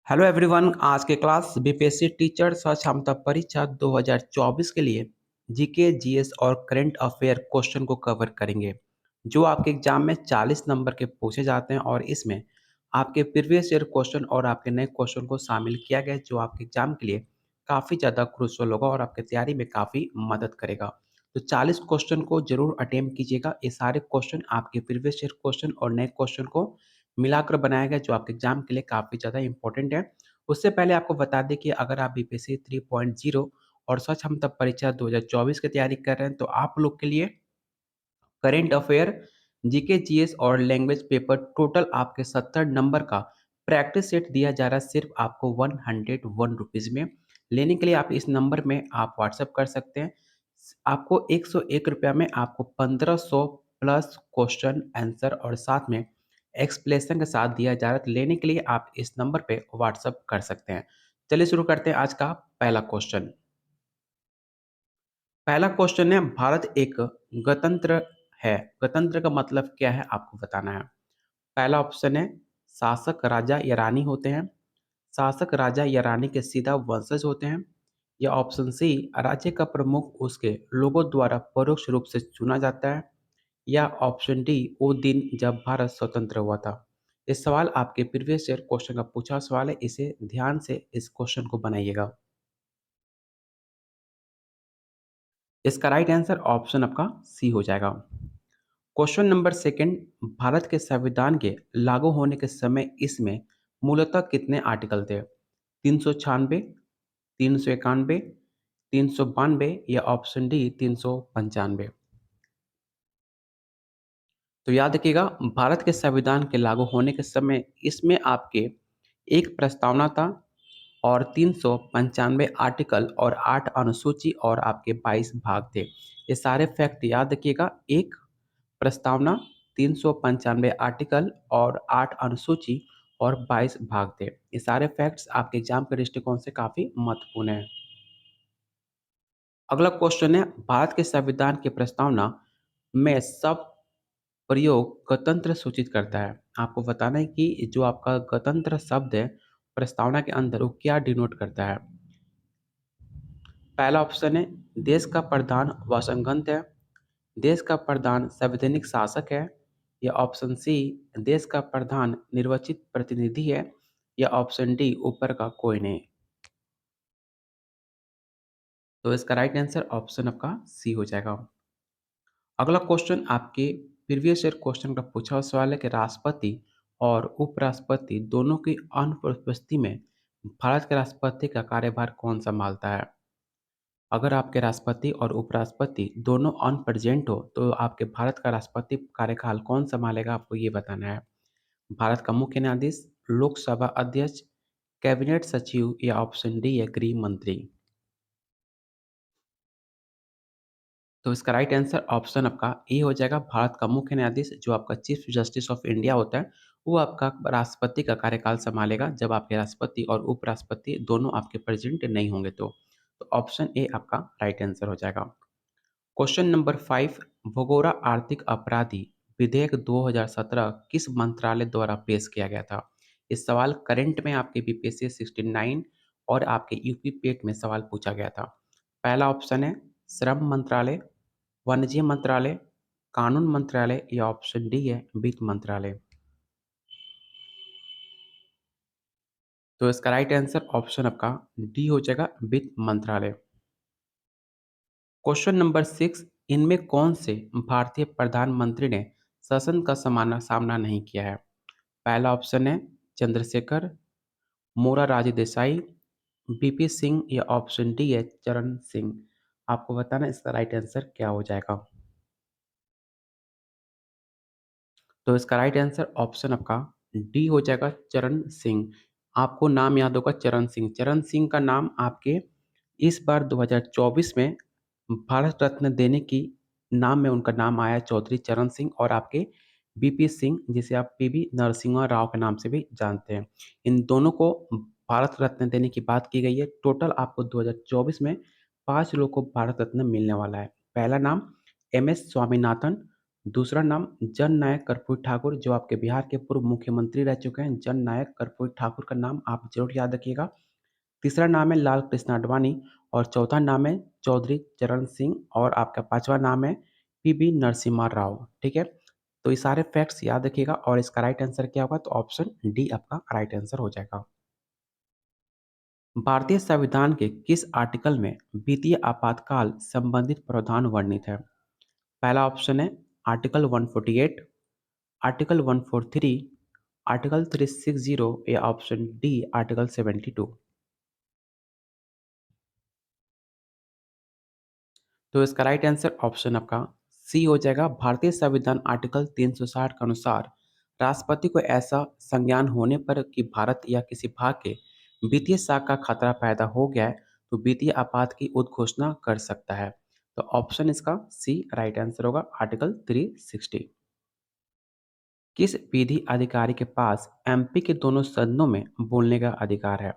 Hello everyone. आज के class BPSC teacher क्षमता परीक्षा 2024 के लिए जीके जीएस और करंट अफेयर क्वेश्चन को कवर करेंगे जो आपके एग्जाम में 40 नंबर के पूछे जाते हैं और इसमें आपके प्रीवियस ईयर क्वेश्चन और आपके नए क्वेश्चन को शामिल किया गया है जो आपके एग्जाम के लिए काफ़ी ज़्यादा क्रूशियल होगा और आपके तैयारी में काफ़ी मदद करेगा। तो 40 क्वेश्चन को जरूर अटेम्प्ट कीजिएगा। ये सारे क्वेश्चन आपके प्रीवियस ईयर क्वेश्चन और नए क्वेश्चन को मिलाकर बनाया गया जो आपके एग्जाम के लिए काफ़ी ज़्यादा इंपॉर्टेंट है। उससे पहले आपको बता दें कि अगर आप बीपीएससी 3.0 और स्वच्छ क्षमता परीक्षा 2024 की तैयारी कर रहे हैं तो आप लोग के लिए करेंट अफेयर, जीके जीएस और लैंग्वेज पेपर टोटल आपके 70 नंबर का प्रैक्टिस सेट दिया जा रहा है सिर्फ आपको 101 रुपीज़ में। लेने के लिए आप इस नंबर में आप व्हाट्सएप कर सकते हैं। आपको 101 रुपया में आपको 1500 प्लस क्वेश्चन आंसर और साथ में एक्सप्लेनेशन के साथ दिया जा रहा है। तो लेने के लिए आप इस नंबर पे व्हाट्सएप कर सकते हैं। चलिए शुरू करते हैं आज का पहला क्वेश्चन। पहला क्वेश्चन है, भारत एक गणतंत्र है। गणतंत्र का मतलब क्या है आपको बताना है। पहला ऑप्शन है, शासक राजा या रानी होते हैं। शासक राजा या रानी के सीधा वंशज होते हैं। या ऑप्शन सी, राज्य का प्रमुख उसके लोगों द्वारा परोक्ष रूप से चुना जाता है। या ऑप्शन डी, वो दिन जब भारत स्वतंत्र हुआ था। इस सवाल आपके प्रीवियस ईयर क्वेश्चन का पूछा सवाल है, इसे ध्यान से इस क्वेश्चन को बनाइएगा। इसका राइट आंसर ऑप्शन आपका सी हो जाएगा। क्वेश्चन नंबर सेकंड, भारत के संविधान के लागू होने के समय इसमें मूलतः कितने आर्टिकल थे? 396, 391, 392 या ऑप्शन डी 395। तो याद रखिएगा, भारत के संविधान के लागू होने के समय इसमें आपके एक प्रस्तावना था और 395 आर्टिकल और 8 अनुसूची और आपके 22 भाग थे। ये सारे फैक्ट याद रखिएगा। एक प्रस्तावना, 395 आर्टिकल और 8 अनुसूची और 22 भाग थे। ये सारे फैक्ट्स आपके एग्जाम के दृष्टिकोण से काफ़ी महत्वपूर्ण है। अगला क्वेश्चन है, भारत के संविधान की प्रस्तावना में सब प्रयोग गणतंत्र सूचित करता है। आपको बताना है कि जो आपका गणतंत्र शब्द है प्रस्तावना के अंदर वो क्या डिनोट करता है। पहला ऑप्शन है, देश का प्रधान व संघनत है। देश का प्रधान संवैधानिक शासक है। या ऑप्शन सी, देश का प्रधान निर्वाचित प्रतिनिधि है। या ऑप्शन डी, ऊपर का कोई नहीं। तो इसका राइट आंसर ऑप्शन आपका सी हो जाएगा। अगला क्वेश्चन आपके प्रीवियस ईयर क्वेश्चन का पूछा हुआ सवाल है कि राष्ट्रपति और उपराष्ट्रपति दोनों की अनुपस्थिति में भारत के राष्ट्रपति का कार्यभार कौन संभालता है? अगर आपके राष्ट्रपति और उपराष्ट्रपति दोनों अनप्रेजेंट हो तो आपके भारत का राष्ट्रपति कार्यकाल कौन संभालेगा, आपको ये बताना है। भारत का मुख्य न्यायाधीश, लोकसभा अध्यक्ष, कैबिनेट सचिव या ऑप्शन डी है गृह मंत्री। तो इसका राइट आंसर ऑप्शन आपका ए हो जाएगा। भारत का मुख्य न्यायाधीश जो आपका चीफ जस्टिस ऑफ इंडिया होता है वो आपका राष्ट्रपति का कार्यकाल संभालेगा जब आपके राष्ट्रपति और उपराष्ट्रपति दोनों आपके प्रेजेंट नहीं होंगे तो ऑप्शन ए आपका राइट आंसर हो जाएगा। क्वेश्चन नंबर 5, भगोड़ा आर्थिक अपराधी विधेयक 2017 किस मंत्रालय द्वारा पेश किया गया था? इस सवाल करंट में आपके बीपीएससी 69 और आपके यूपी पेट में सवाल पूछा गया था। पहला ऑप्शन है श्रम मंत्रालय, वाणिज्य मंत्रालय, कानून मंत्रालय या ऑप्शन डी है वित्त मंत्रालय। तो इसका राइट आंसर ऑप्शन आपका डी हो जाएगा वित्त मंत्रालय। क्वेश्चन नंबर 6, इनमें कौन से भारतीय प्रधानमंत्री ने शासन का सामना नहीं किया है? पहला ऑप्शन है चंद्रशेखर, मोरारजी देसाई, बीपी सिंह या ऑप्शन डी है चरण सिंह। आपको बताना इसका राइट आंसर क्या हो जाएगा। तो इसका राइट आंसर ऑप्शन आपका डी हो जाएगा चरण सिंह। आपको नाम याद होगा चरण सिंह। चरण सिंह का नाम आपके इस बार 2024 में भारत रत्न देने की नाम में उनका नाम आया चौधरी चरण सिंह और आपके बीपी सिंह जिसे आप पीवी नरसिम्हा राव के नाम से भी जानते हैं। इन दोनों को भारत रत्न देने की बात की गई है। टोटल आपको 2024 में 5 लोगों को भारत रत्न मिलने वाला है। पहला नाम एम एस स्वामीनाथन, दूसरा नाम जननायक कर्पूरी ठाकुर, जो आपके बिहार के पूर्व मुख्यमंत्री रह चुके हैं। जननायक कर्पूरी ठाकुर का नाम आप ज़रूर याद रखिएगा। तीसरा नाम है लाल कृष्ण आडवाणी और चौथा नाम है चौधरी चरण सिंह और आपका पाँचवाँ नाम है पीवी नरसिम्हा राव, ठीक है? तो ये सारे फैक्ट्स याद रखिएगा और इसका राइट आंसर क्या होगा? तो ऑप्शन डी आपका राइट आंसर हो जाएगा। भारतीय संविधान के किस आर्टिकल में वित्तीय आपातकाल संबंधित प्रावधान वर्णित है? पहला ऑप्शन है आर्टिकल 148, आर्टिकल 143, आर्टिकल 360 या ऑप्शन डी आर्टिकल 72। तो इसका राइट आंसर ऑप्शन आपका सी हो जाएगा। भारतीय संविधान आर्टिकल 360 के अनुसार राष्ट्रपति को ऐसा संज्ञान होने पर कि भारत या किसी भाग के वित्तीय साख का खतरा पैदा हो गया है, तो वित्तीय आपात की उद्घोषणा कर सकता है। तो ऑप्शन इसका सी राइट आंसर होगा, आर्टिकल 360। किस विधि अधिकारी के पास एमपी के दोनों सदनों में बोलने का अधिकार है?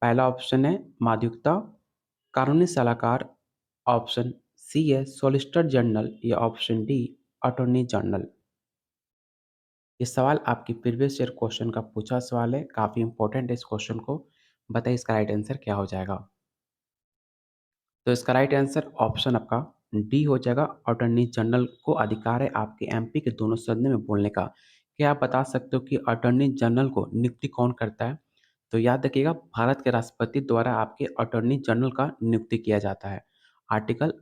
पहला ऑप्शन है माध्ययुक्ता, कानूनी सलाहकार, ऑप्शन सी है सॉलिसिटर जनरल या ऑप्शन डी अटॉर्नी जनरल। ये सवाल आपकी प्रीवियस ईयर क्वेश्चन का पूछा सवाल है, काफ़ी इंपॉर्टेंट है इस क्वेश्चन को। बताइए इसका राइट आंसर क्या हो जाएगा? तो इसका राइट आंसर ऑप्शन आपका डी हो जाएगा। अटॉर्नी जनरल को अधिकार है आपके एमपी के दोनों सदनों में बोलने का। क्या आप बता सकते हो कि अटॉर्नी जनरल को नियुक्ति कौन करता है? तो याद रखिएगा, भारत के राष्ट्रपति द्वारा आपके अटॉर्नी जनरल का नियुक्ति किया जाता है। आर्टिकल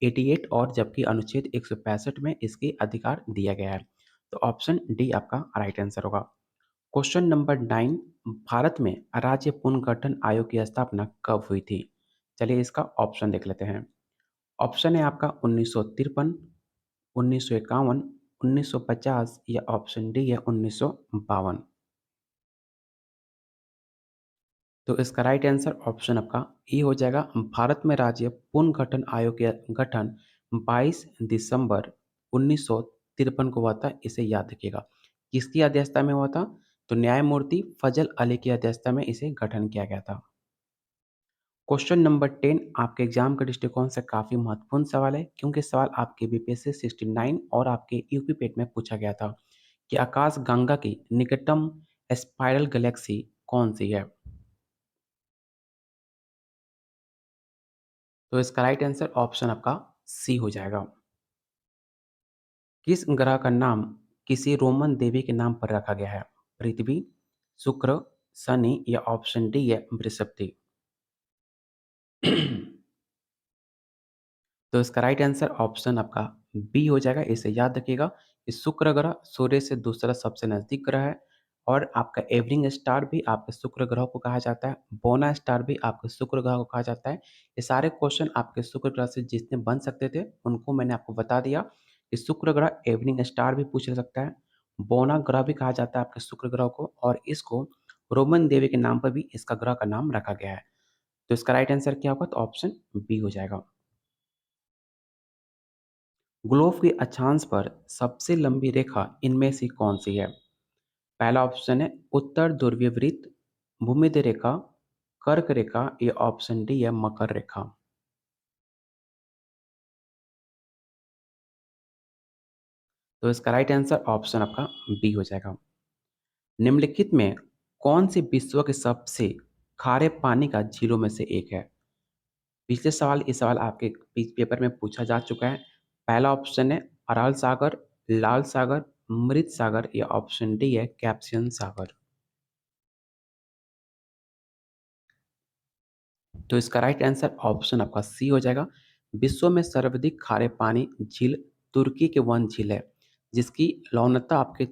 88 और जबकि अनुच्छेद 165 में इसके अधिकार दिया गया है। तो ऑप्शन डी आपका राइट आंसर होगा। क्वेश्चन नंबर 9, भारत में राज्य पुनर्गठन आयोग की स्थापना कब हुई थी? चलिए इसका ऑप्शन देख लेते हैं। ऑप्शन है आपका 1953, 1951, 1950 या ऑप्शन डी है 1952। तो इसका राइट आंसर ऑप्शन आपका ए हो जाएगा। भारत में राज्य पुनर्गठन आयोग का गठन 22 दिसंबर 1953 को हुआ था, इसे याद रखिएगा। किसकी अध्यक्षता में हुआ था? तो न्यायमूर्ति फजल अली की अध्यक्षता में इसे गठन किया गया था। क्वेश्चन नंबर 10 आपके एग्जाम के दृष्टिकोण से काफ़ी महत्वपूर्ण सवाल है, क्योंकि सवाल आपके बीपीएससी 69 और आपके यूपी पेट में पूछा गया था कि आकाश गंगा की निकटतम स्पाइरल गैलेक्सी कौन सी है? तो इसका राइट आंसर ऑप्शन आपका सी हो जाएगा। किस ग्रह का नाम किसी रोमन देवी के नाम पर रखा गया है? पृथ्वी, शुक्र, शनि या ऑप्शन डी है बृहस्पति। तो इसका राइट आंसर ऑप्शन आपका बी हो जाएगा। इसे याद रखिएगा कि शुक्र ग्रह सूर्य से दूसरा सबसे नज़दीक ग्रह है और आपका एवरिंग स्टार भी आपके शुक्र ग्रह को कहा जाता है। बोना स्टार भी आपके शुक्र ग्रह को कहा जाता है। ये सारे क्वेश्चन आपके शुक्र ग्रह से जितने बन सकते थे उनको मैंने आपको बता दिया कि शुक्र ग्रह एवरिंग स्टार भी पूछ सकता है, बोना ग्रह भी कहा जाता है आपके शुक्र ग्रह को, और इसको रोमन देवी के नाम पर भी इसका ग्रह का नाम रखा गया है। तो इसका राइट आंसर क्या होगा? तो ऑप्शन बी हो जाएगा। ग्लोब के अक्षांश पर सबसे लंबी रेखा इनमें से कौन सी है? पहला ऑप्शन है उत्तर ध्रुवीय वृत्त, भूमध्य रेखा, कर्क रेखा या ऑप्शन डी है मकर रेखा। तो इसका राइट आंसर ऑप्शन आपका बी हो जाएगा। निम्नलिखित में कौन सी विश्व के सबसे खारे पानी का झीलों में से एक है? पिछले सवाल ये सवाल आपके पेपर में पूछा जा चुका है। पहला ऑप्शन है अराल सागर, लाल सागर, मृत सागर या ऑप्शन डी है कैप्सियन सागर। तो इसका राइट आंसर ऑप्शन आपका सी हो जाएगा। विश्व में सर्वाधिक खारे पानी झील तुर्की के वन झील है, जिसकी लवणता आपके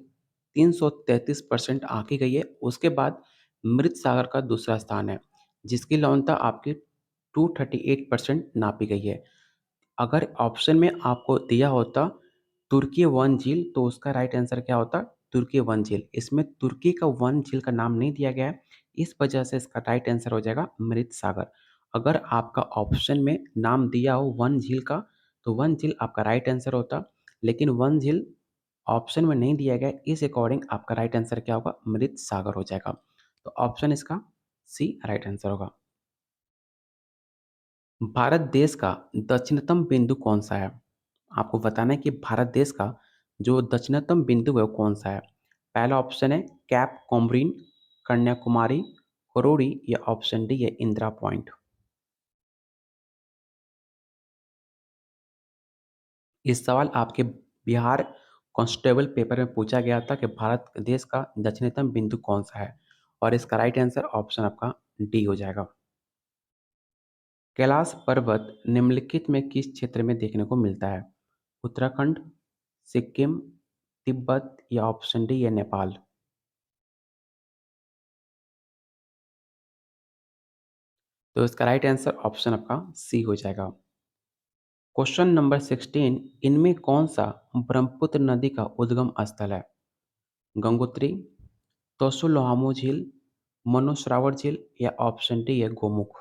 333% आंकी गई है। उसके बाद मृत सागर का दूसरा स्थान है, जिसकी लवणता आपकी 238% नापी गई है। अगर ऑप्शन में आपको दिया होता तुर्की वन झील, तो उसका राइट आंसर क्या होता? तुर्की वन झील। इसमें तुर्की का वन झील का नाम नहीं दिया गया है, इस वजह से इसका राइट आंसर हो जाएगा मृत सागर। अगर आपका ऑप्शन में नाम दिया हो वन झील का, तो वन झील आपका राइट आंसर होता, लेकिन वन झील ऑप्शन में नहीं दिया गया, इस अकॉर्डिंग आपका राइट आंसर क्या होगा? मृत सागर हो जाएगा। तो ऑप्शन इसका सी राइट आंसर होगा। भारत देश का दक्षिणतम बिंदु कौन सा है? आपको बताना है कि भारत देश का जो दक्षिणतम बिंदु है वो कौन-सा है? पहला ऑप्शन है कैप कोमरिन, कन्याकुमारी, करोड़ी या ऑप्शन डी है इंदिरा पॉइंट। इस सवाल आपके बिहार कांस्टेबल पेपर में पूछा गया था कि भारत देश का दक्षिणतम बिंदु कौन-सा है? और इसका राइट आंसर ऑप्शन आपका डी हो जाएगा। कैलाश पर्वत निम्नलिखित में किस क्षेत्र में देखने को मिलता है? उत्तराखंड, सिक्किम, तिब्बत या ऑप्शन डी है नेपाल? तो इसका राइट आंसर ऑप्शन आपका सी हो जाएगा। क्वेश्चन नंबर 16, इनमें कौन सा ब्रह्मपुत्र नदी का उद्गम स्थल है? गंगोत्री, तोसुलोहामो झील, मनोसरावर झील या ऑप्शन डी है गोमुख?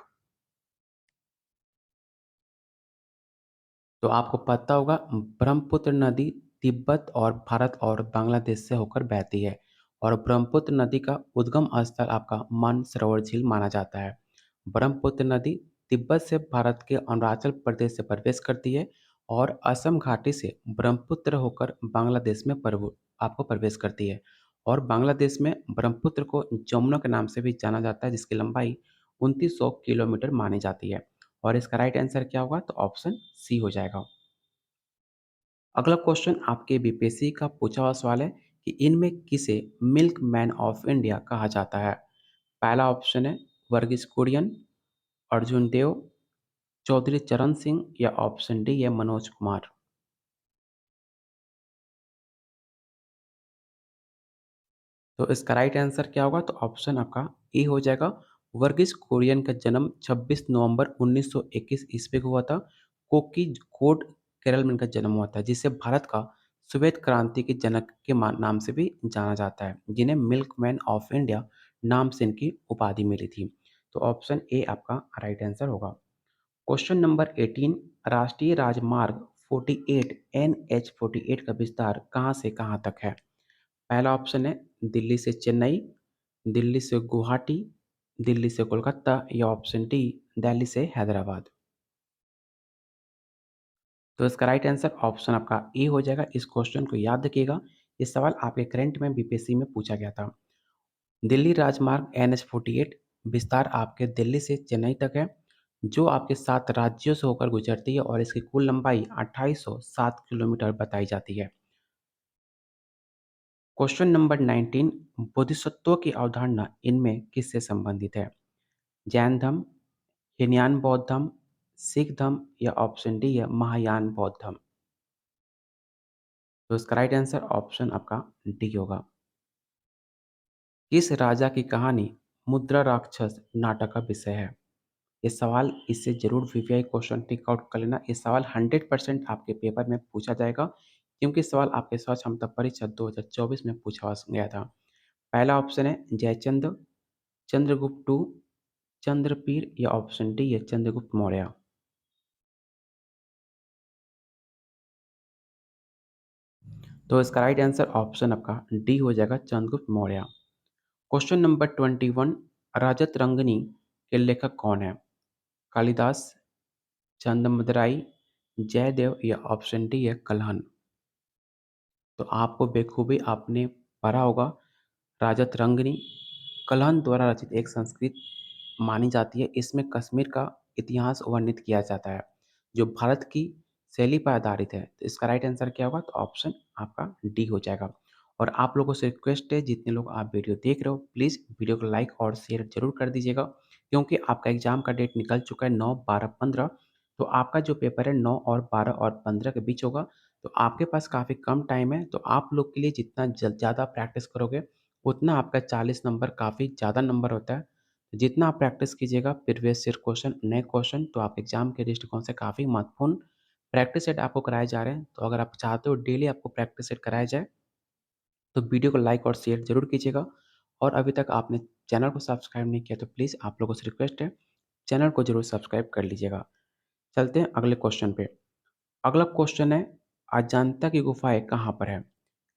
तो आपको पता होगा ब्रह्मपुत्र नदी तिब्बत और भारत और बांग्लादेश से होकर बहती है और ब्रह्मपुत्र नदी का उद्गम स्थल आपका मानसरोवर झील माना जाता है। ब्रह्मपुत्र नदी तिब्बत से भारत के अरुणाचल प्रदेश से प्रवेश करती है और असम घाटी से ब्रह्मपुत्र होकर बांग्लादेश में आपको प्रवेश करती है और बांग्लादेश में ब्रह्मपुत्र को जमुना के नाम से भी जाना जाता है जिसकी लंबाई 2900 किलोमीटर मानी जाती है और इसका राइट आंसर क्या होगा तो ऑप्शन सी हो जाएगा। अगला क्वेश्चन आपके बीपीएससी का पूछा हुआ सवाल है कि इनमें किसे मिल्क मैन ऑफ इंडिया कहा जाता है? पहला ऑप्शन है वर्गीस कुरियन, अर्जुन देव, चौधरी चरण सिंह या ऑप्शन डी है मनोज कुमार? तो इसका राइट आंसर क्या होगा तो ऑप्शन आपका ए हो जाएगा। वर्गीस कुरियन का जन्म 26 नवंबर 1921 ईस्वी को हुआ था। कोकी केरल में इनका जन्म हुआ था जिसे भारत का श्वेत क्रांति के जनक के नाम से भी जाना जाता है जिन्हें मिल्कमैन ऑफ इंडिया नाम से इनकी उपाधि मिली थी। तो ऑप्शन ए आपका राइट आंसर होगा। क्वेश्चन नंबर 18, राष्ट्रीय राजमार्ग 48 एनएच 48 का विस्तार कहाँ से कहाँ तक है? पहला ऑप्शन है दिल्ली से चेन्नई, दिल्ली से गुवाहाटी, दिल्ली से कोलकाता या ऑप्शन डी दिल्ली से हैदराबाद? तो इसका राइट आंसर ऑप्शन आपका ए हो जाएगा। इस क्वेश्चन को याद रखिएगा, ये सवाल आपके करंट में बीपीएससी में पूछा गया था। दिल्ली राजमार्ग एनएच 48 विस्तार आपके दिल्ली से चेन्नई तक है, जो आपके 7 राज्यों से होकर गुजरती है और इसकी कुल लंबाई 2807 किलोमीटर बताई जाती है। क्वेश्चन नंबर 19, बोधिसत्वों की अवधारणा इनमें किससे संबंधित है? जैन धर्म, हीनयान बौद्ध धर्म, सिख धर्म या ऑप्शन डी है महायान बौद्ध धर्म? तो इसका राइट आंसर ऑप्शन आपका डी होगा। किस राजा की कहानी मुद्रा राक्षस नाटक का विषय है? ये सवाल इससे जरूर वीवीआई क्वेश्चन टिक आउट कर लेना। ये सवाल 100% आपके पेपर में पूछा जाएगा क्योंकि सवाल आपके स्वास्थ्य क्षमता परीक्षा 2024 में पूछा गया था। पहला ऑप्शन है जयचंद, चंद्रगुप्त टू, चंद्रपीर या ऑप्शन डी है चंद्रगुप्त मौर्य? तो इसका राइट आंसर ऑप्शन आपका डी हो जाएगा चंद्रगुप्त मौर्य। क्वेश्चन नंबर 21, राजत रंगनी के लेखक कौन है? कालिदास, चंदमदराई, जयदेव या ऑप्शन डी है कल्हण? तो आपको बेखूबी आपने पढ़ा होगा राजत रंगनी कल्हण द्वारा रचित एक संस्कृत मानी जाती है। इसमें कश्मीर का इतिहास वर्णित किया जाता है जो भारत की शैली पर आधारित है। तो इसका राइट आंसर क्या होगा तो ऑप्शन आपका डी हो जाएगा। और आप लोगों से रिक्वेस्ट है जितने लोग आप वीडियो देख रहे हो प्लीज़ वीडियो को लाइक और शेयर जरूर कर दीजिएगा क्योंकि आपका एग्जाम का डेट निकल चुका है 9, 12, 15। तो आपका जो पेपर है 9 और 12 और 15 के बीच होगा। तो आपके पास काफ़ी कम टाइम है तो आप लोग के लिए जितना ज़्यादा प्रैक्टिस करोगे उतना आपका 40 नंबर काफ़ी ज़्यादा नंबर होता है। जितना आप प्रैक्टिस कीजिएगा प्रीवियस ईयर क्वेश्चन, नए क्वेश्चन तो आप एग्जाम के दृष्टिकोण से काफ़ी महत्वपूर्ण प्रैक्टिस सेट आपको कराए जा रहे हैं। तो अगर आप चाहते हो डेली आपको प्रैक्टिस सेट कराया जाए तो वीडियो को लाइक और शेयर ज़रूर कीजिएगा। और अभी तक आपने चैनल को सब्सक्राइब नहीं किया तो प्लीज़ आप लोगों से रिक्वेस्ट है चैनल को ज़रूर सब्सक्राइब कर लीजिएगा। चलते हैं अगले क्वेश्चन पे। अगला क्वेश्चन है अजंता की गुफाएँ कहाँ पर है?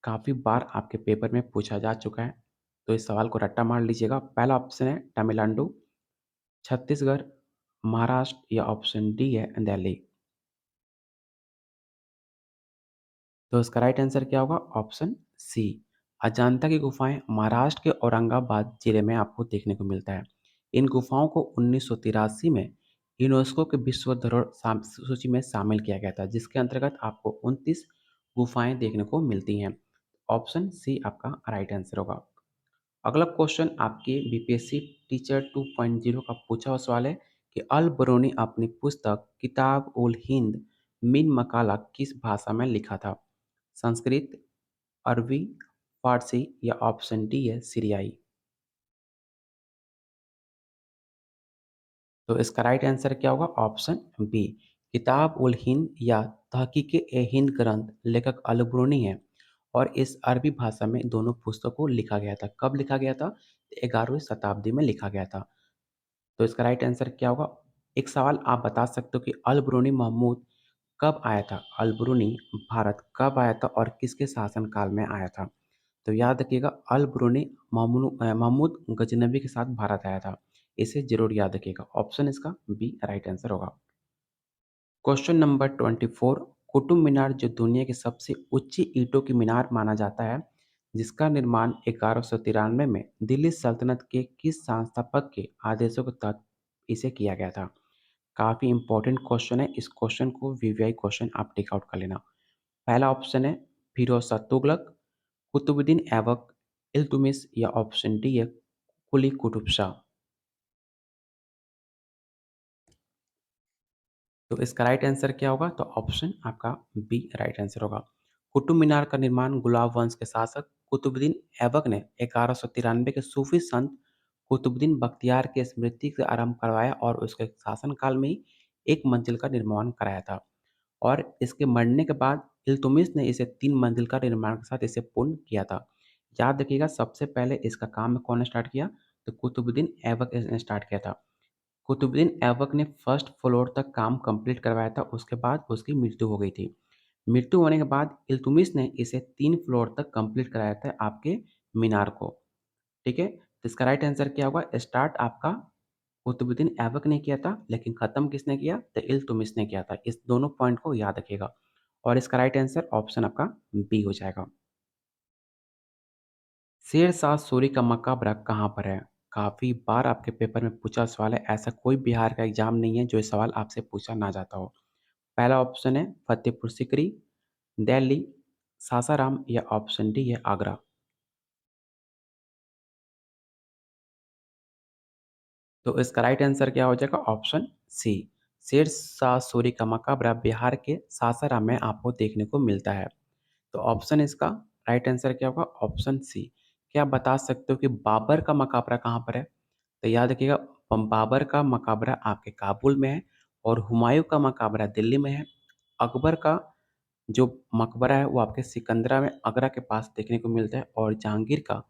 काफ़ी बार आपके पेपर में पूछा जा चुका है, तो इस सवाल को रट्टा मार लीजिएगा। पहला ऑप्शन है तमिलनाडु, छत्तीसगढ़, महाराष्ट्र या ऑप्शन डी है दिल्ली? तो इसका राइट आंसर क्या होगा? ऑप्शन सी। अजंता की गुफाएं महाराष्ट्र के औरंगाबाद जिले में आपको देखने को मिलता है। इन गुफाओं को 1983 में यूनेस्को के विश्व धरोहर सूची में शामिल किया गया था, जिसके अंतर्गत आपको 29 गुफाएं देखने को मिलती हैं। ऑप्शन सी आपका राइट आंसर होगा। अगला क्वेश्चन आपके बीपीएससी टीचर 2.0 का पूछा हुआ सवाल है कि अल बरूनी अपनी पुस्तक किताब उल हिंद मिन मकाला किस भाषा में लिखा था? संस्कृत, अरबी, फारसी या ऑप्शन डी है सीरियाई। तो इसका राइट आंसर क्या होगा? Option B. किताब उल हिंद या तहकीक ए हिंद ग्रंथ लेखक अल बरूनी है और इस अरबी भाषा में दोनों पुस्तकों को लिखा गया था। कब लिखा गया था? 11वीं शताब्दी में लिखा गया था। तो इसका राइट आंसर क्या होगा? एक सवाल आप बता सकते हो कि अल ब्रूनी महमूद कब आया था? अल ब्रूनी भारत कब आया था और किसके शासनकाल में आया था? तो याद रखिएगा, अल ब्रूनी महमूद गजनबी के साथ भारत आया था। इसे जरूर याद रखिएगा। ऑप्शन इसका बी राइट आंसर होगा। Question number 24। कुतुब मीनार जो दुनिया की सबसे ऊंची ईंटों की मीनार माना जाता है, जिसका निर्माण 1193 में दिल्ली सल्तनत के किस संस्थापक के आदेशों के तहत इसे किया गया था? काफ़ी इंपॉर्टेंट क्वेश्चन है। इस क्वेश्चन को वीवीआई क्वेश्चन आप टिक आउट कर लेना। पहला ऑप्शन है फिरोज शाह तुगलक, कुतुबुद्दीन ऐबक, इल्तुमिश या ऑप्शन डी है कुली कुतुब शाह। तो इसका राइट आंसर क्या होगा? तो ऑप्शन आपका बी राइट आंसर होगा। कुतुब मीनार का निर्माण गुलाब वंश के शासक कुतुबुद्दीन ऐबक ने 1193 के सूफी संत कुतुबुद्दीन बख्तियार की स्मृति से आरंभ करवाया और उसके शासनकाल में ही एक मंजिल का निर्माण कराया था। और इसके मरने के बाद इल्तुमिश ने इसे 3 मंजिल का निर्माण के साथ इसे पूर्ण किया था। याद रखिएगा, सबसे पहले इसका काम कौन स्टार्ट किया? तो कुतुबुद्दीन ऐबक ने स्टार्ट किया था। कुतुबुद्दीन ऐबक ने फर्स्ट फ्लोर तक काम कंप्लीट करवाया था, उसके बाद उसकी मृत्यु हो गई थी। मृत्यु होने के बाद इल्तुमिश ने इसे 3 फ्लोर तक कंप्लीट कराया था आपके मीनार को। ठीक है? तो इसका राइट आंसर क्या होगा? स्टार्ट आपका कुतुबुद्दीन ऐबक ने किया था, लेकिन खत्म किसने किया? तो इल्तुमिश ने किया था। इस दोनों पॉइंट को याद रखिएगा और इसका राइट आंसर ऑप्शन आपका बी हो जाएगा। शेर शाह सूरी का मकबरा कहाँ पर है? काफ़ी बार आपके पेपर में पूछा सवाल है। ऐसा कोई बिहार का एग्जाम नहीं है जो ये सवाल आपसे पूछा ना जाता हो। पहला ऑप्शन है फतेहपुर सिकरी, दिल्ली, सासाराम या ऑप्शन डी है आगरा। तो इसका राइट आंसर क्या हो जाएगा? Option C. शेर शाह सूरी का मकबरा बिहार के सासाराम में आपको देखने को मिलता है। तो ऑप्शन इसका राइट आंसर क्या होगा? Option C. क्या आप बता सकते हो कि बाबर का मकबरा कहाँ पर है? तो याद रखिएगा, बाबर का मकबरा आपके काबुल में है और हुमायूं का मकबरा दिल्ली में है। अकबर का जो मकबरा है वो आपके सिकंदरा में आगरा के पास देखने को मिलता है और जहांगीर का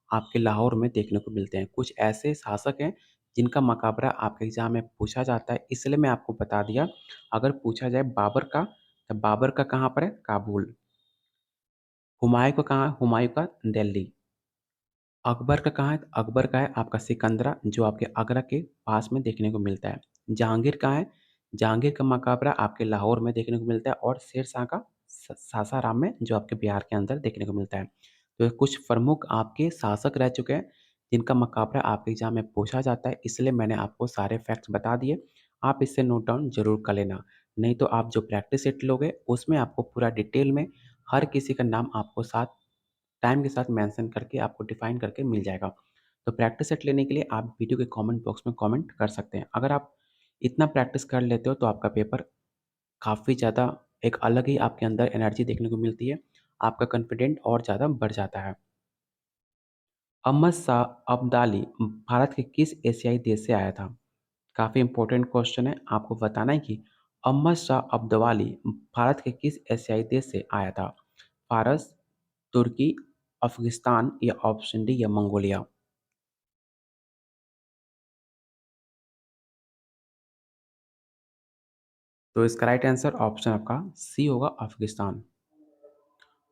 आपके लाहौर में देखने को मिलते हैं। कुछ ऐसे शासक हैं जिनका मकबरा आपके एग्जाम में पूछा जाता है, इसलिए मैं आपको बता दिया। अगर पूछा जाए बाबर का, तो बाबर का कहाँ पर है? काबुल। हुमायूं का कहाँ है? हुमायूं का दिल्ली। अकबर का कहाँ है? अकबर का है आपका सिकंदरा, जो आपके आगरा के पास में देखने को मिलता है। जहांगीर कहाँ है? जहांगीर का मकबरा आपके लाहौर में देखने को मिलता है और शेर शाह का सासाराम में, जो आपके बिहार के अंदर देखने को मिलता है। तो ये कुछ प्रमुख आपके शासक रह चुके हैं जिनका मकबरा आपके एग्जाम में पूछा जाता है, इसलिए मैंने आपको सारे फैक्ट्स बता दिए। आप इसे नोट डाउन जरूर कर लेना, नहीं तो आप जो प्रैक्टिस सेट लोगे उसमें आपको पूरा डिटेल में हर किसी का नाम आपको साथ टाइम के साथ मेंशन करके आपको डिफाइन करके मिल जाएगा। तो प्रैक्टिस सेट लेने के लिए आप वीडियो के कमेंट बॉक्स में कमेंट कर सकते हैं। अगर आप इतना प्रैक्टिस कर लेते हो तो आपका पेपर काफ़ी ज़्यादा एक अलग ही आपके अंदर एनर्जी देखने को मिलती है। आपका कॉन्फिडेंट और ज़्यादा बढ़ जाता है। अहमद शाह अब्दाली भारत के किस एशियाई देश से आया था? काफ़ी इंपॉर्टेंट क्वेश्चन है। आपको बताना है कि अहमद शाह अब्दाली भारत के किस एशियाई देश से आया था? फारस, तुर्की, अफ़गानिस्तान या ऑप्शन डी या मंगोलिया। तो इसका राइट आंसर ऑप्शन आपका सी होगा, अफ़गानिस्तान।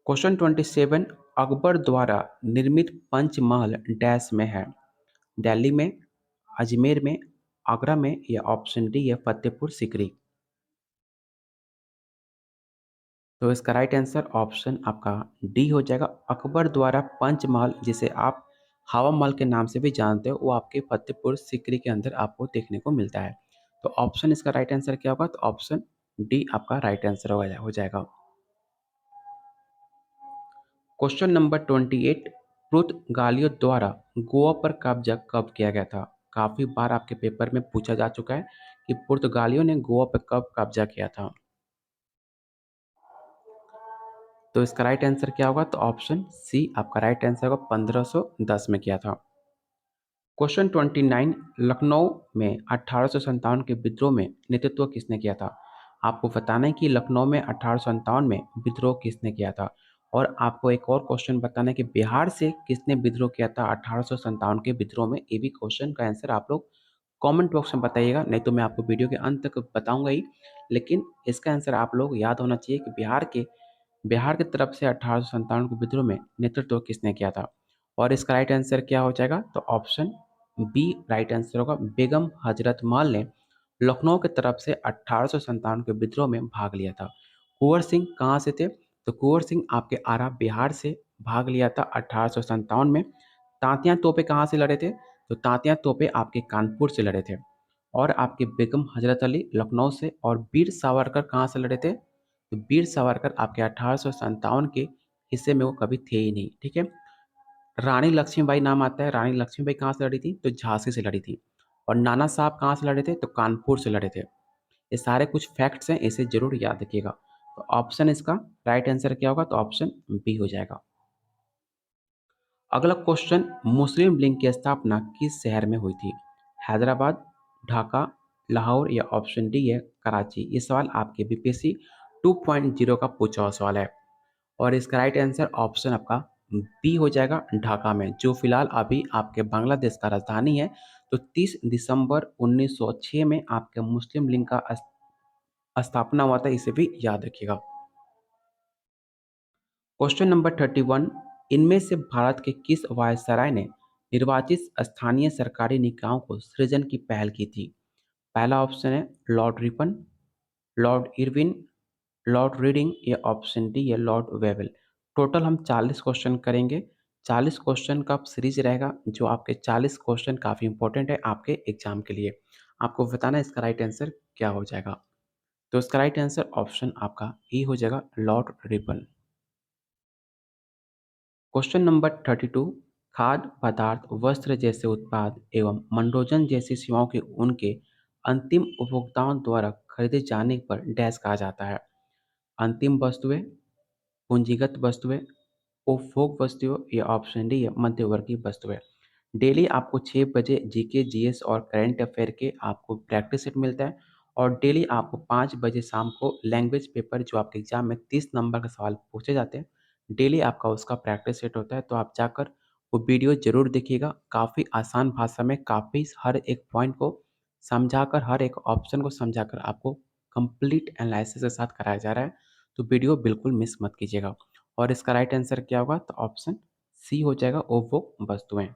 क्वेश्चन 27। अकबर द्वारा निर्मित पंचमहल डैश में है? दिल्ली में, अजमेर में, आगरा में या ऑप्शन डी है फतेहपुर सिकरी। तो इसका राइट आंसर ऑप्शन आपका डी हो जाएगा। अकबर द्वारा पंचमहल, जिसे आप हवा महल के नाम से भी जानते हो, वो आपके फतेहपुर सीकरी के अंदर आपको देखने को मिलता है। तो ऑप्शन इसका राइट आंसर क्या होगा? तो ऑप्शन डी आपका राइट आंसर हो जाएगा। क्वेश्चन नंबर 28, पुर्तगालियों द्वारा गोवा पर कब्जा कब किया गया था? काफ़ी बार आपके पेपर में पूछा जा चुका है कि पुर्तगालियों ने गोवा पर कब कब्जा किया था। तो इसका राइट आंसर क्या होगा? तो ऑप्शन सी आपका राइट आंसर होगा, 1510 में किया था। क्वेश्चन 29, लखनऊ में 1857 के विद्रोह में नेतृत्व किसने किया था? आपको बताना है कि लखनऊ में 1857 में विद्रोह किसने किया था। और आपको एक और क्वेश्चन बताना है कि बिहार से किसने विद्रोह किया था 1857 के विद्रोह में। ये भी क्वेश्चन का आंसर आप लोग कमेंट बॉक्स में बताइएगा, नहीं तो मैं आपको वीडियो के अंत तक बताऊंगा ही। लेकिन इसका आंसर आप लोग याद होना चाहिए कि बिहार की तरफ से 1857 के विद्रोह में नेतृत्व किसने किया था। और इसका राइट आंसर क्या हो जाएगा? तो ऑप्शन बी राइट आंसर होगा। बेगम हजरत महल ने लखनऊ की तरफ से 1857 के विद्रोह में भाग लिया था। कुंवर सिंह कहाँ से थे? तो कुंवर सिंह आपके आरा बिहार से भाग लिया था 1857 में। तांतिया तोपे कहाँ से लड़े थे? तो तांतिया तोपे आपके कानपुर से लड़े थे। और आपके बेगम हजरत अली लखनऊ से। और वीर सावरकर कहाँ से लड़े थे? तो वीर सावरकर आपके 1857 के हिस्से में वो कभी थे ही नहीं। ठीक है। रानी लक्ष्मीबाई नाम आता है। रानी लक्ष्मीबाई कहाँ से लड़ी थी? तो झांसी से लड़ी थी। और नाना साहब कहाँ से लड़े थे? तो कानपुर से लड़े थे। ये सारे कुछ फैक्ट्स हैं, इसे जरूर याद रखिएगा। तो ऑप्शन इसका राइट आंसर क्या होगा? तो ऑप्शन बी हो जाएगा। अगला क्वेश्चन, मुस्लिम लीग की स्थापना किस शहर में हुई थी? हैदराबाद, ढाका, लाहौर या ऑप्शन डी है कराची। ये सवाल आपके बीपीएससी 2.0 का पूछा हुआ सवाल है। और इसका राइट आंसर ऑप्शन आपका बी हो जाएगा, ढाका में, जो फिलहाल अभी आपके बांग्लादेश का राजधानी है। तो 30 दिसंबर 1906 में आपके मुस्लिम लीग का स्थापना हुआ था, इसे भी याद रखिएगा। क्वेश्चन नंबर 31, इनमें से भारत के किस वायसराय ने निर्वाचित स्थानीय सरकारी निकायों को सृजन की पहल की थी? पहला ऑप्शन है Lord Ripon, Lord Irwin, Lord reading या ऑप्शन डी है लॉर्ड वेवल। टोटल हम 40 क्वेश्चन करेंगे। 40 क्वेश्चन का सीरीज रहेगा, जो आपके 40 क्वेश्चन काफ़ी इंपॉर्टेंट है आपके एग्जाम के लिए। आपको बताना है इसका राइट आंसर क्या हो जाएगा। तो इसका राइट आंसर ऑप्शन आपका ई हो जाएगा, लॉर्ड रिपन। क्वेश्चन नंबर 32, खाद्य पदार्थ, वस्त्र जैसे उत्पाद एवं मनोरंजन जैसी सेवाओं के उनके अंतिम उपभोक्ताओं द्वारा खरीदे जाने पर डैश कहा जाता है? अंतिम वस्तुएं, पूंजीगत वस्तुएं, उपभोग वस्तुएं या ऑप्शन डी है मध्यवर्गीय वस्तुएं। डेली आपको 6 बजे जीके जीएस और करंट अफेयर के आपको प्रैक्टिस सेट मिलता है। और डेली आपको 5 बजे शाम को लैंग्वेज पेपर, जो आपके एग्जाम में 30 नंबर का सवाल पूछे जाते हैं, डेली आपका उसका प्रैक्टिस सेट होता है। तो आप जाकर वो वीडियो जरूर देखिएगा। काफ़ी आसान भाषा में काफ़ी हर एक पॉइंट को समझाकर, हर एक ऑप्शन को समझाकर आपको कंप्लीट एनालिसिस के साथ कराया जा रहा है। तो वीडियो बिल्कुल मिस मत कीजिएगा। और इसका राइट आंसर क्या होगा? तो ऑप्शन सी हो जाएगा, उपभोग वस्तुएं।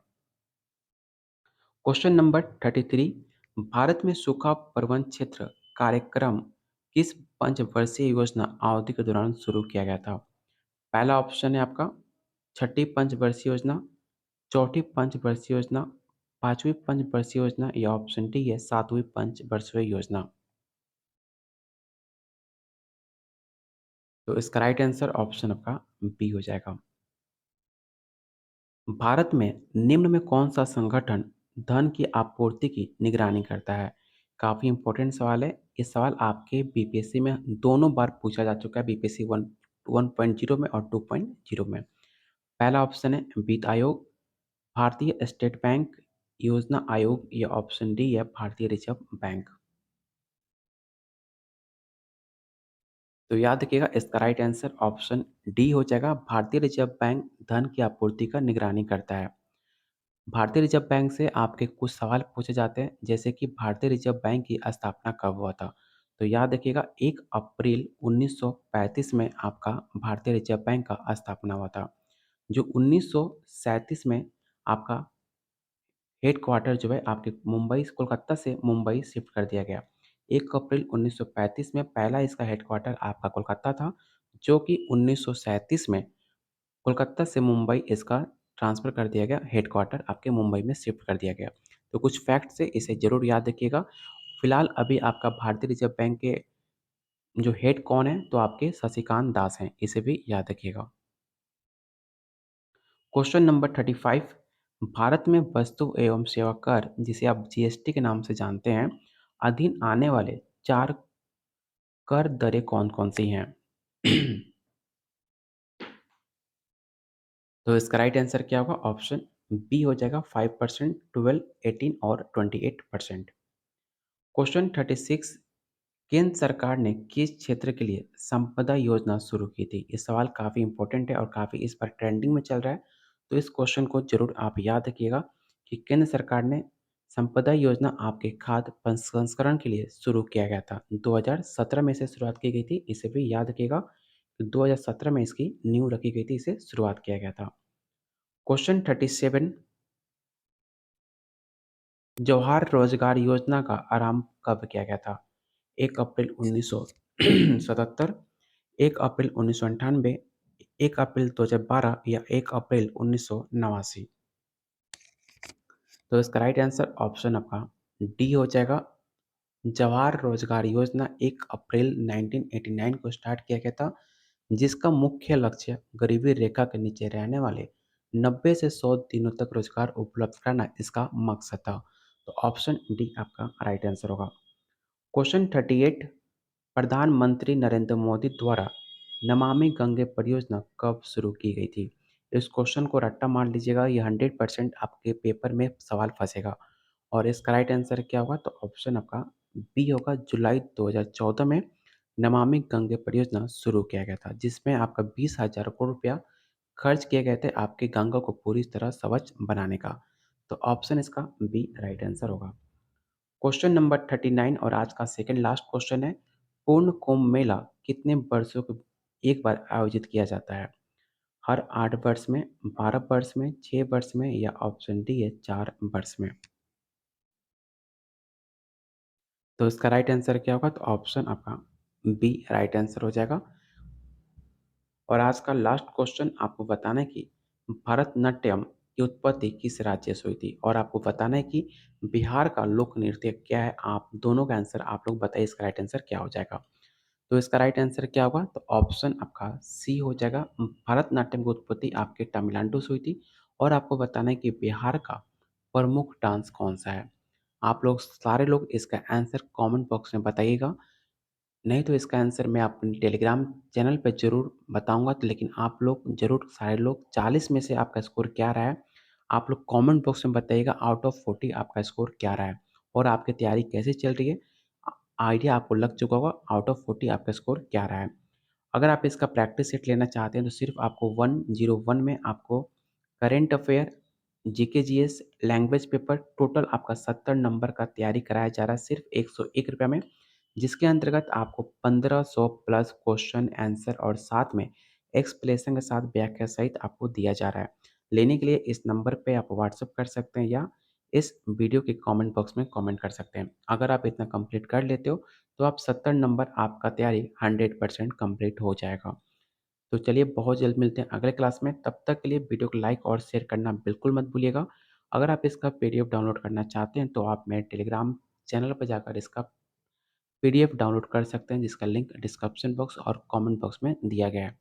क्वेश्चन नंबर 33, भारत में सूखा प्रबंधन क्षेत्र कार्यक्रम किस पंचवर्षीय योजना अवधि के दौरान शुरू किया गया था? पहला ऑप्शन है आपका छठी पंचवर्षीय योजना, चौथी पंचवर्षीय योजना, पांचवी पंचवर्षीय योजना या ऑप्शन डी है सातवीं पंचवर्षीय योजना। तो इसका राइट आंसर ऑप्शन आपका बी हो जाएगा। भारत में निम्न में कौन सा संगठन धन की आपूर्ति की निगरानी करता है? काफ़ी इंपॉर्टेंट सवाल है। ये सवाल आपके बीपीएससी में दोनों बार पूछा जा चुका है, बीपीएससी 1.0 में और 2.0 में। पहला ऑप्शन है वित्त आयोग, भारतीय स्टेट बैंक, योजना आयोग या ऑप्शन डी है भारतीय रिजर्व बैंक। तो याद रखिएगा, इसका राइट आंसर ऑप्शन डी हो जाएगा, भारतीय रिजर्व बैंक धन की आपूर्ति का निगरानी करता है। भारतीय रिजर्व बैंक से आपके कुछ सवाल पूछे जाते हैं, जैसे कि भारतीय रिजर्व बैंक की स्थापना कब हुआ था? तो याद रखिएगा, 1 अप्रैल 1935 में आपका भारतीय रिजर्व बैंक का स्थापना हुआ था। जो 1937 में आपका हेड क्वार्टर जो है आपके मुंबई, कोलकाता से मुंबई शिफ्ट कर दिया गया। 1 अप्रैल 1935 में पहला इसका हेड क्वार्टर आपका कोलकाता था, जो कि 1937 में कोलकाता से मुंबई इसका ट्रांसफ़र कर दिया गया, हेडक्वार्टर आपके मुंबई में शिफ्ट कर दिया गया। तो कुछ फैक्ट्स है, इसे ज़रूर याद रखिएगा। फिलहाल अभी आपका भारतीय रिज़र्व बैंक के जो हेड कौन है, तो आपके शशिकांत दास हैं, इसे भी याद रखिएगा। क्वेश्चन नंबर 35, भारत में वस्तु एवं सेवा कर, जिसे आप जीएसटी के नाम से जानते हैं, अधीन आने वाले 4 कर दरें कौन-कौन सी हैं? तो इसका राइट आंसर क्या होगा? ऑप्शन बी हो जाएगा 5%, 12, 18 और 28%। क्वेश्चन 36, केंद्र सरकार ने किस क्षेत्र के लिए संपदा योजना शुरू की थी? ये सवाल काफ़ी इंपॉर्टेंट है और काफ़ी इस पर ट्रेंडिंग में चल रहा है, तो इस क्वेश्चन को ज़रूर आप याद रखिएगा कि केंद्र सरकार ने संपदा योजना आपके खाद्य प्रसंस्करण के लिए शुरू किया गया था। 2017 में इसे शुरुआत की गई थी, इसे भी याद रखिएगा कि 2017 में इसकी नींव रखी गई थी, इसे शुरुआत किया गया था। क्वेश्चन 37, जवाहर रोजगार योजना का आरंभ कब किया गया था? 1 अप्रैल 1977, 1 अप्रैल 1998, 1 अप्रैल 2012 या 1 अप्रैल 1989? तो इसका राइट आंसर ऑप्शन आपका डी हो जाएगा। जवाहर रोजगार योजना 1 अप्रैल 1989 को स्टार्ट किया गया था, जिसका मुख्य लक्ष्य गरीबी रेखा के नीचे रहने वाले 90 से 100 दिनों तक रोजगार उपलब्ध कराना इसका मकसद था। तो ऑप्शन डी आपका राइट आंसर होगा। क्वेश्चन 38, प्रधानमंत्री नरेंद्र मोदी द्वारा नमामि गंगे परियोजना कब शुरू की गई थी? इस क्वेश्चन को रट्टा मार लीजिएगा, ये 100% आपके पेपर में सवाल फंसेगा। और इसका राइट आंसर क्या होगा? तो ऑप्शन आपका बी होगा, जुलाई 2014 में नमामि गंगे परियोजना शुरू किया गया था, जिसमें आपका 20,000 करोड़ रुपया खर्च किए गए थे आपके गंगा को पूरी तरह स्वच्छ बनाने का। तो ऑप्शन इसका बी राइट आंसर होगा। क्वेश्चन नंबर 39 और आज का सेकंड लास्ट क्वेश्चन है, पूर्ण कुंभ मेला कितने वर्षों के एक बार आयोजित किया जाता है? हर 8 वर्ष में, 12 वर्ष में, 6 वर्ष में या ऑप्शन डी है 4 वर्ष में? तो इसका राइट आंसर क्या होगा? तो ऑप्शन आपका बी राइट आंसर हो जाएगा। और आज का लास्ट क्वेश्चन आपको बताना है कि भरतनाट्यम की उत्पत्ति किस राज्य से हुई थी? और आपको बताना है कि बिहार का लोक नृत्य क्या है? आप दोनों का आंसर आप लोग बताइए, इसका राइट आंसर क्या हो जाएगा? तो इसका राइट आंसर क्या होगा? तो ऑप्शन आपका सी हो जाएगा। भरतनाट्यम की उत्पत्ति आपके तमिलनाडु से हुई थी। और आपको बताना है कि बिहार का प्रमुख डांस कौन-सा है? आप लोग सारे लोग इसका आंसर कमेंट बॉक्स में बताइएगा। नहीं तो इसका आंसर मैं अपने टेलीग्राम चैनल पे ज़रूर बताऊँगा, तो लेकिन आप लोग ज़रूर सारे लोग 40 में से आपका स्कोर क्या रहा है, आप लोग कमेंट बॉक्स में बताइएगा आउट ऑफ 40 आपका स्कोर क्या रहा है और आपकी तैयारी कैसे चल रही है। आइडिया आपको लग चुका होगा आउट ऑफ 40 आपका स्कोर क्या रहा है। अगर आप इसका प्रैक्टिस सेट लेना चाहते हैं तो सिर्फ आपको 101 में आपको current affair, GK GS, language paper total आपका 70 नंबर का तैयारी कराया जा रहा है सिर्फ ₹101 में, जिसके अंतर्गत आपको 1500 प्लस क्वेश्चन आंसर और साथ में एक्सप्लेनेशन के साथ व्याख्या सहित आपको दिया जा रहा है। लेने के लिए इस नंबर पे आप व्हाट्सएप कर सकते हैं या इस वीडियो के कमेंट बॉक्स में कमेंट कर सकते हैं। अगर आप इतना कंप्लीट कर लेते हो तो आप 70 नंबर आपका तैयारी 100% कंप्लीट हो जाएगा। तो चलिए बहुत जल्द मिलते हैं अगले क्लास में, तब तक के लिए वीडियो को लाइक और शेयर करना बिल्कुल मत भूलिएगा। अगर आप इसका पीडीएफ डाउनलोड करना चाहते हैं तो आप मेरे टेलीग्राम चैनल पर जाकर इसका पीडीएफ डाउनलोड कर सकते हैं, जिसका लिंक डिस्क्रिप्शन बॉक्स और कमेंट बॉक्स में दिया गया है।